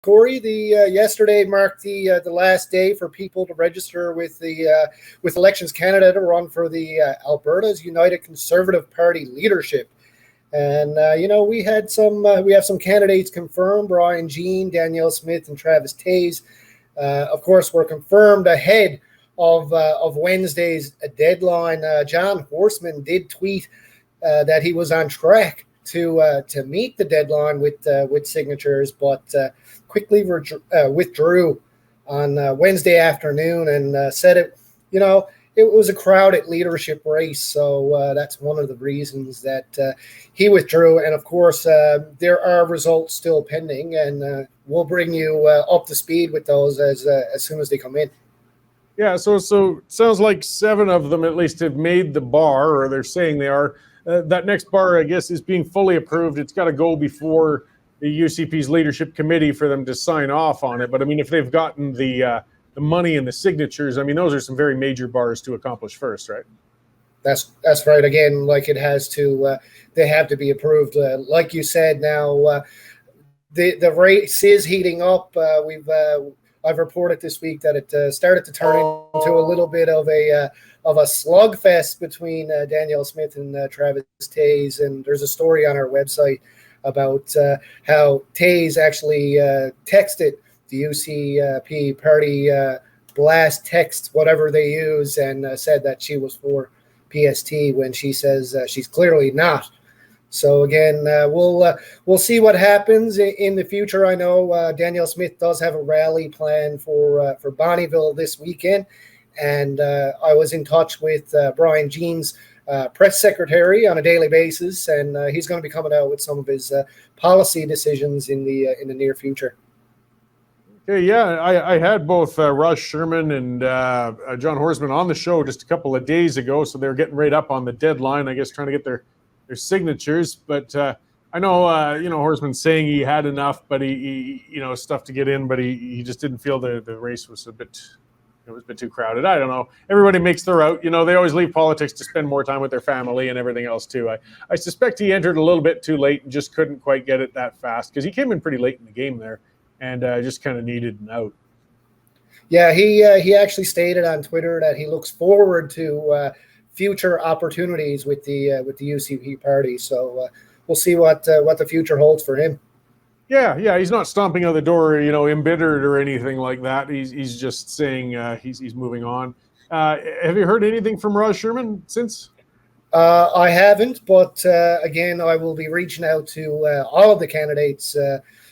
Corey, the yesterday marked the last day for people to register with Elections Canada to run for the Alberta's United Conservative Party leadership. And we have some candidates confirmed: Brian Jean, Danielle Smith, and Travis Taze. Of course, were confirmed ahead of Wednesday's deadline. John Horseman did tweet that he was on track to meet the deadline with signatures, but quickly withdrew on Wednesday afternoon and said it was a crowded leadership race. So that's one of the reasons that he withdrew. And of course, there are results still pending, and we'll bring you up to speed with those as soon as they come in. Yeah, so it sounds like 7 of them at least have made the bar, or they're saying they are. That next bar, I guess, is being fully approved. It's got to go before the UCP's leadership committee for them to sign off on it. But I mean, if they've gotten the money and the signatures, I mean, those are some very major bars to accomplish first, right? That's right. Again, like it has to, they have to be approved. Like you said, now the race is heating up. I've reported this week that it started to turn into a little bit of a slugfest between Danielle Smith and Travis Taze. And there's a story on our website about how Taze actually texted the UCP party blast text, whatever they use, and said that she was for PST when she says she's clearly not. So again, we'll see what happens in the future. I know Danielle Smith does have a rally planned for Bonnyville this weekend, and I was in touch with Brian Jean's press secretary on a daily basis, and he's going to be coming out with some of his policy decisions in the near future. Okay, yeah, I had both Russ Sherman and John Horseman on the show just a couple of days ago, so they're getting right up on the deadline, I guess, trying to get their signatures. But I know, Horseman's saying he had enough, but he stuff to get in, but he just didn't feel the race was a bit too crowded. I don't know. Everybody makes their route. They always leave politics to spend more time with their family and everything else too. I suspect he entered a little bit too late and just couldn't quite get it that fast, because he came in pretty late in the game there and just kind of needed an out. Yeah, he actually stated on Twitter that he looks forward to future opportunities with the UCP party. So we'll see what the future holds for him. Yeah, he's not stomping out the door, embittered or anything like that. He's just saying he's moving on. Have you heard anything from Ross Sherman since? I haven't, but again, I will be reaching out to all of the candidates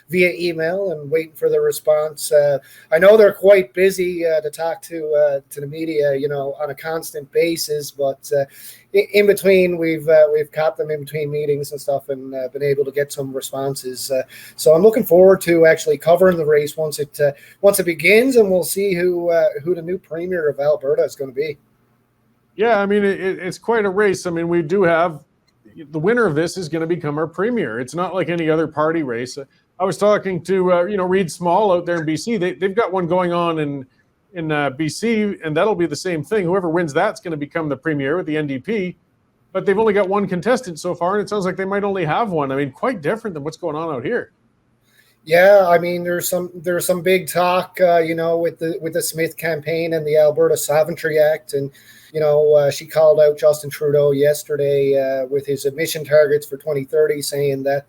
via email and waiting for the response. I know they're quite busy to talk to the media, on a constant basis, but in between, we've caught them in between meetings and stuff, and been able to get some responses. So I'm looking forward to actually covering the race once it begins, and we'll see who the new premier of Alberta is going to be. Yeah, I mean, it's quite a race. I mean, we do have the winner of this is going to become our premier. It's not like any other party race. I was talking to Reed Small out there in BC. They've got one going on in BC, and that'll be the same thing. Whoever wins that's going to become the premier with the NDP. But they've only got one contestant so far, and it sounds like they might only have one. I mean, quite different than what's going on out here. Yeah, I mean, there's some big talk, with the Smith campaign and the Alberta Sovereignty Act, and she called out Justin Trudeau yesterday with his emission targets for 2030, saying that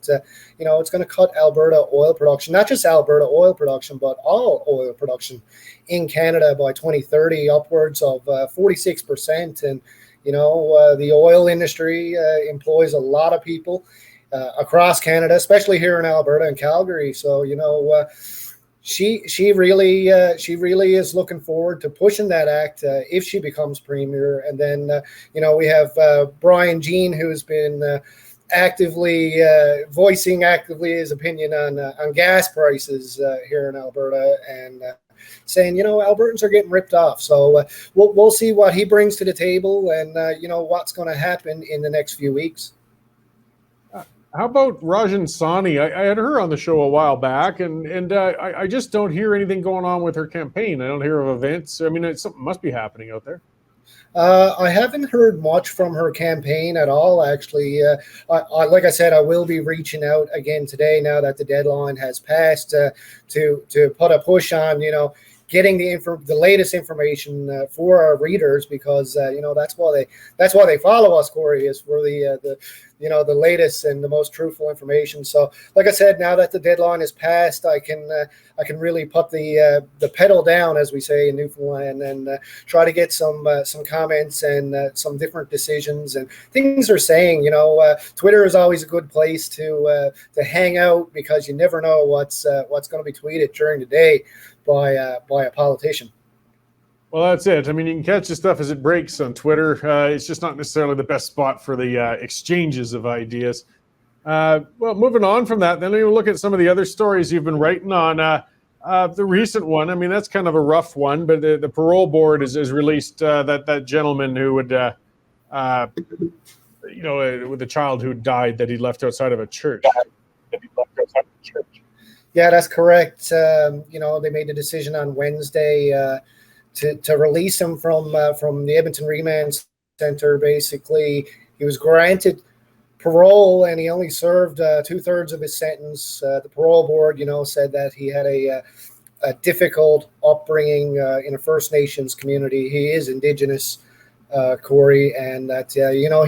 it's going to cut Alberta oil production, not just Alberta oil production, but all oil production in Canada by 2030, upwards of 46%, and the oil industry employs a lot of people across Canada, especially here in Alberta and Calgary. So, she really is looking forward to pushing that act if she becomes premier. And then, we have Brian Jean, who's been voicing his opinion on gas prices here in Alberta, and saying, Albertans are getting ripped off. So we'll see what he brings to the table, and what's going to happen in the next few weeks. How about Rajan Sani? I had her on the show a while back, and I just don't hear anything going on with her campaign. I don't hear of events. I mean, something must be happening out there. I haven't heard much from her campaign at all, actually. Like I said, I will be reaching out again today now that the deadline has passed to put a push on, getting the latest information for our readers, because that's why they follow us, Corey, is for the latest and the most truthful information. So, like I said, now that the deadline is passed, I can really put the pedal down, as we say in Newfoundland, and try to get some comments and some different decisions and things they're saying. Twitter is always a good place to hang out, because you never know what's going to be tweeted during the day by a politician. Well, that's it. I mean, you can catch the stuff as it breaks on Twitter. It's just not necessarily the best spot for the exchanges of ideas. Well, moving on from that, then we'll look at some of the other stories you've been writing on. The recent one, I mean, that's kind of a rough one, but the parole board has released that gentleman who would, with a child who died that he left outside of a church. Yeah, that's correct. They made a decision on Wednesday to release him from the Edmonton Remand Center. Basically, he was granted parole, and he only served 2/3 of his sentence. The parole board, said that he had a difficult upbringing in a First Nations community. He is Indigenous, Corey, and that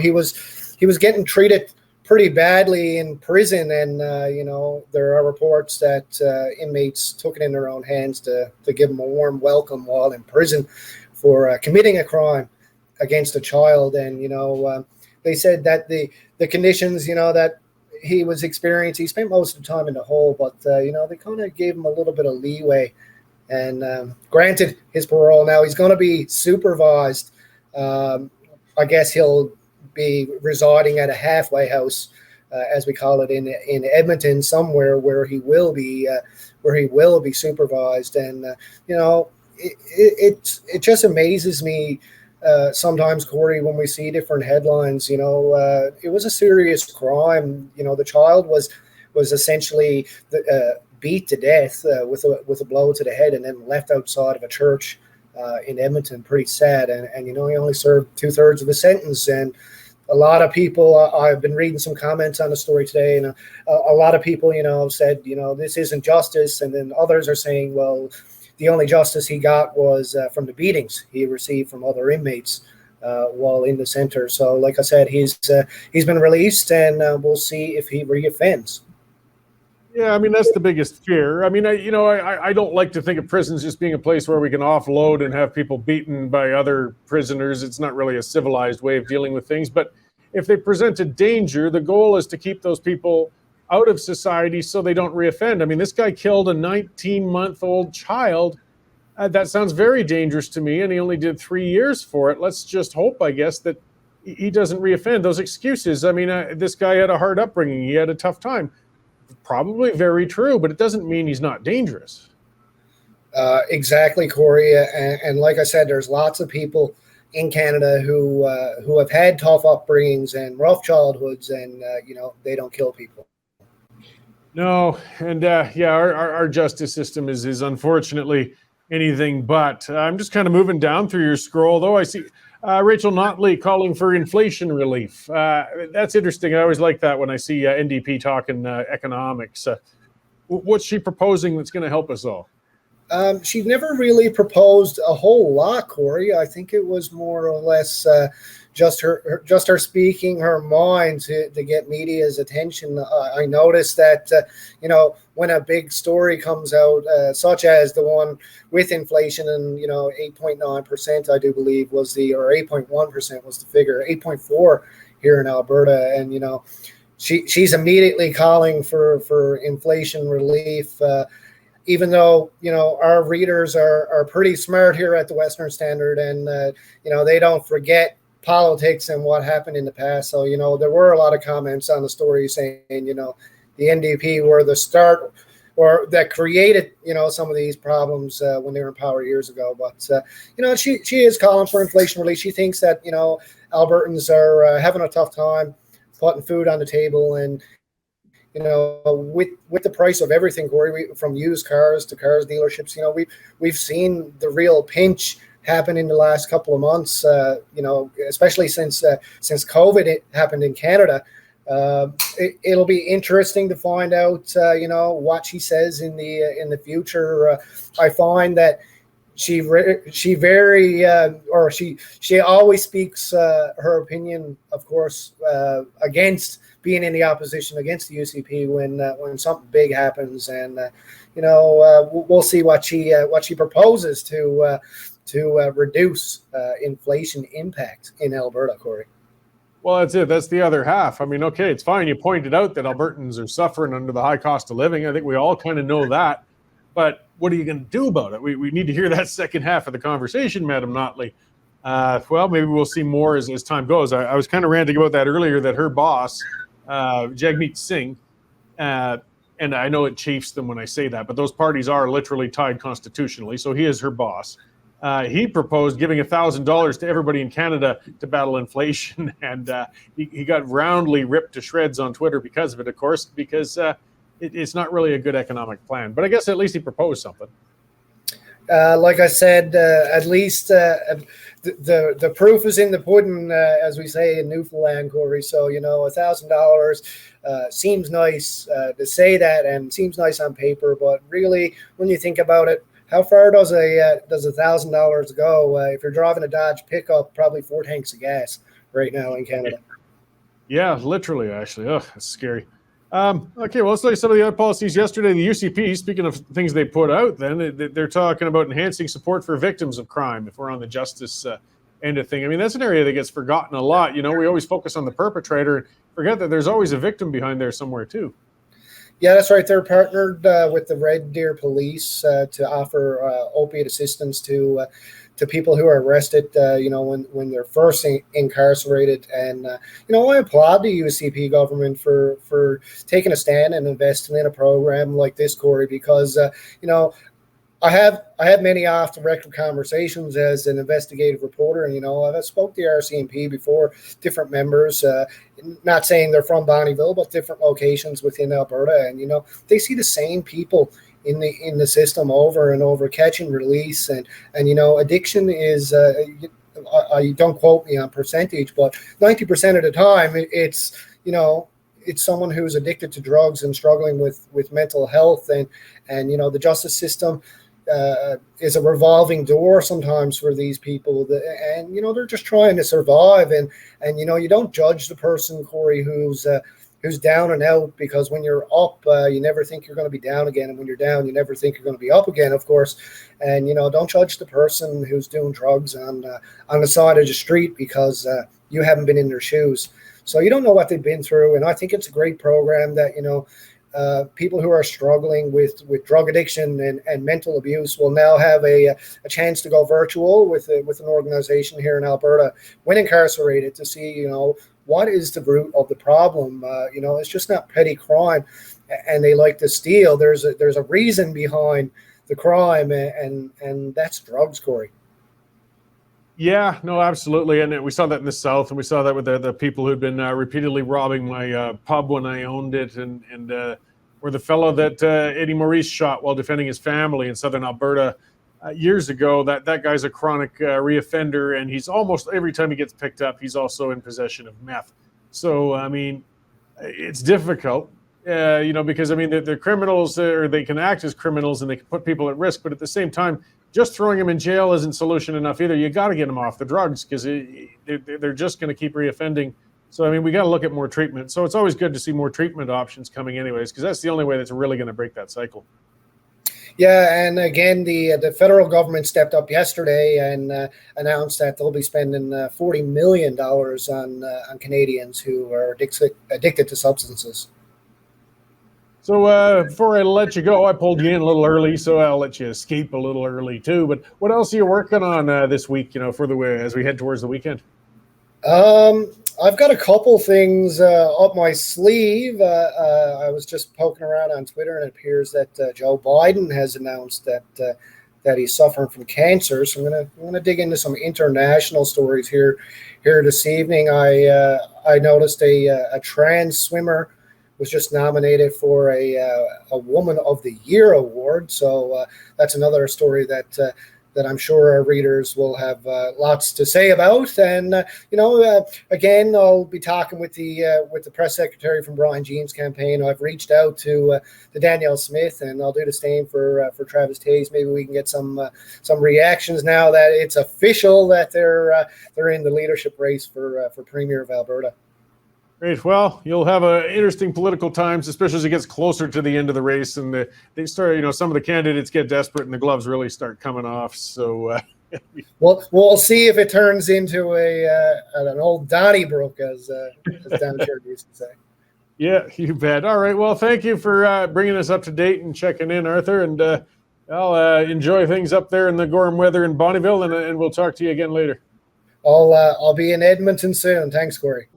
he was getting treated pretty badly in prison, and there are reports that inmates took it in their own hands to give him a warm welcome while in prison for committing a crime against a child. And they said that the conditions that he was experiencing, he spent most of the time in the hole, but they kind of gave him a little bit of leeway and granted his parole. Now he's going to be supervised. I guess he'll be residing at a halfway house, as we call it in Edmonton, somewhere where he will be supervised. And it just amazes me sometimes, Corey, when we see different headlines. It was a serious crime. The child was essentially beat to death with a blow to the head, and then left outside of a church in Edmonton. Pretty sad. And he only served 2/3 of the sentence. And a lot of people, I've been reading some comments on the story today, and a lot of people, said, this isn't justice. And then others are saying, well, the only justice he got was from the beatings he received from other inmates while in the center. So, like I said, he's been released, and we'll see if he reoffends. Yeah, I mean, that's the biggest fear. I mean, I don't like to think of prisons just being a place where we can offload and have people beaten by other prisoners. It's not really a civilized way of dealing with things. But if they present a danger, the goal is to keep those people out of society so they don't reoffend. I mean, this guy killed a 19-month-old child. That sounds very dangerous to me, and he only did 3 years for it. Let's just hope, I guess, that he doesn't reoffend. Those excuses, I mean, this guy had a hard upbringing. He had a tough time. Probably very true, but it doesn't mean he's not dangerous. Exactly, Corey. And like I said, there's lots of people in Canada who have had tough upbringings and rough childhoods, and they don't kill people. No, and our justice system is unfortunately anything but. I'm just kind of moving down through your scroll, though. I see Rachel Notley calling for inflation relief. That's interesting. I always like that when I see NDP talking economics. What's she proposing that's going to help us all? She never really proposed a whole lot, Corey. I think it was more or less just her speaking her mind to get media's attention. I noticed that when a big story comes out, such as the one with inflation, and 8.9%, I do believe was or 8.1% was the figure, 8.4 here in Alberta, and she's immediately calling for inflation relief. Even though our readers are pretty smart here at the Western Standard, and they don't forget politics and what happened in the past. So there were a lot of comments on the story saying the NDP were the start, or that created some of these problems when they were in power years ago. But she is calling for inflation relief. She thinks that Albertans are having a tough time putting food on the table, and with the price of everything, Corey, from used cars to cars dealerships, we've seen the real pinch happened in the last couple of months. Especially since COVID happened in Canada. It'll be interesting to find out, what she says in the future. I find that she always speaks her opinion, of course, against being in the opposition against the UCP when something big happens, and we'll see what she proposes to reduce inflation impact in Alberta, Corey. Well, that's it. That's the other half. I mean, okay, it's fine. You pointed out that Albertans are suffering under the high cost of living. I think we all kind of know that. But what are you going to do about it? We need to hear that second half of the conversation, Madam Notley. Well, maybe we'll see more as time goes. I was kind of ranting about that earlier, that her boss, Jagmeet Singh, and I know it chafes them when I say that, but those parties are literally tied constitutionally. So he is her boss. He proposed giving $1,000 to everybody in Canada to battle inflation, and he got roundly ripped to shreds on Twitter because of it, of course, because it's not really a good economic plan. But I guess at least he proposed something. Like I said, at least the proof is in the pudding, as we say in Newfoundland, Corey. So, $1,000 seems nice to say that, and seems nice on paper, but really, when you think about it, how far does $1,000 go? If you're driving a Dodge pickup, probably 4 tanks of gas right now in Canada. Yeah, literally, actually. Oh, that's scary. Okay, well, let's look at some of the other policies yesterday. The UCP, speaking of things they put out, then they're talking about enhancing support for victims of crime, if we're on the justice end of thing. I mean, that's an area that gets forgotten a lot. We always focus on the perpetrator and forget that there's always a victim behind there somewhere too. Yeah, that's right. They're partnered with the Red Deer Police to offer opiate assistance to people who are arrested, when they're first incarcerated. And, I applaud the UCP government for taking a stand and investing in a program like this, Corey, because, I have many off the record conversations as an investigative reporter, and I've spoke to the RCMP before, different members, not saying they're from Bonnyville, but different locations within Alberta, and they see the same people in the system over and over, catch and release, and addiction is. I don't quote me on percentage, but 90% of the time it's someone who's addicted to drugs and struggling with mental health, and the justice system is a revolving door sometimes for these people, and they're just trying to survive, and you don't judge the person, Corey, who's down and out, because when you're up, you never think you're going to be down again, and when you're down, you never think you're going to be up again, of course. And don't judge the person who's doing drugs on the side of the street because you haven't been in their shoes, so you don't know what they've been through. And I think it's a great program that people who are struggling with drug addiction and mental abuse will now have a chance to go virtual with an organization here in Alberta when incarcerated to see, what is the root of the problem. It's just not petty crime and they like to steal. There's a reason behind the crime, and that's drugs, Corey. Yeah, no, absolutely. And we saw that in the South, and we saw that with the people who'd been repeatedly robbing my pub when I owned it, and or the fellow that Eddie Maurice shot while defending his family in southern Alberta years ago. That guy's a chronic reoffender, and he's almost every time he gets picked up, he's also in possession of meth. So, I mean, it's difficult, because, I mean, they're criminals, or they can act as criminals, and they can put people at risk. But at the same time, just throwing them in jail isn't solution enough either. You got to get them off the drugs, because they're just going to keep reoffending. So, I mean, we got to look at more treatment. So it's always good to see more treatment options coming anyways, because that's the only way that's really going to break that cycle. Yeah, and again, the federal government stepped up yesterday and announced that they'll be spending $40 million on Canadians who are addicted to substances. So before I let you go, I pulled you in a little early, so I'll let you escape a little early too. But what else are you working on this week, for the way as we head towards the weekend? I've got a couple things up my sleeve. I was just poking around on Twitter, and it appears that Joe Biden has announced that he's suffering from cancer. So I'm gonna dig into some international stories here this evening. I noticed a trans swimmer was just nominated for a Woman of the Year award. So that's another story that that I'm sure our readers will have lots to say about. And again, I'll be talking with the press secretary from Brian Jean's campaign. I've reached out to Danielle Smith, and I'll do the same for Travis Taze. Maybe we can get some reactions now that it's official that they're in the leadership race for Premier of Alberta. Great. Well, you'll have interesting political times, especially as it gets closer to the end of the race, and they start. Some of the candidates get desperate, and the gloves really start coming off. So, we'll see if it turns into an old Donnybrook, as Downshire used to say. Yeah, you bet. All right. Well, thank you for bringing us up to date and checking in, Arthur. And I'll enjoy things up there in the Gorham weather in Bonnyville, and we'll talk to you again later. I'll be in Edmonton soon. Thanks, Corey.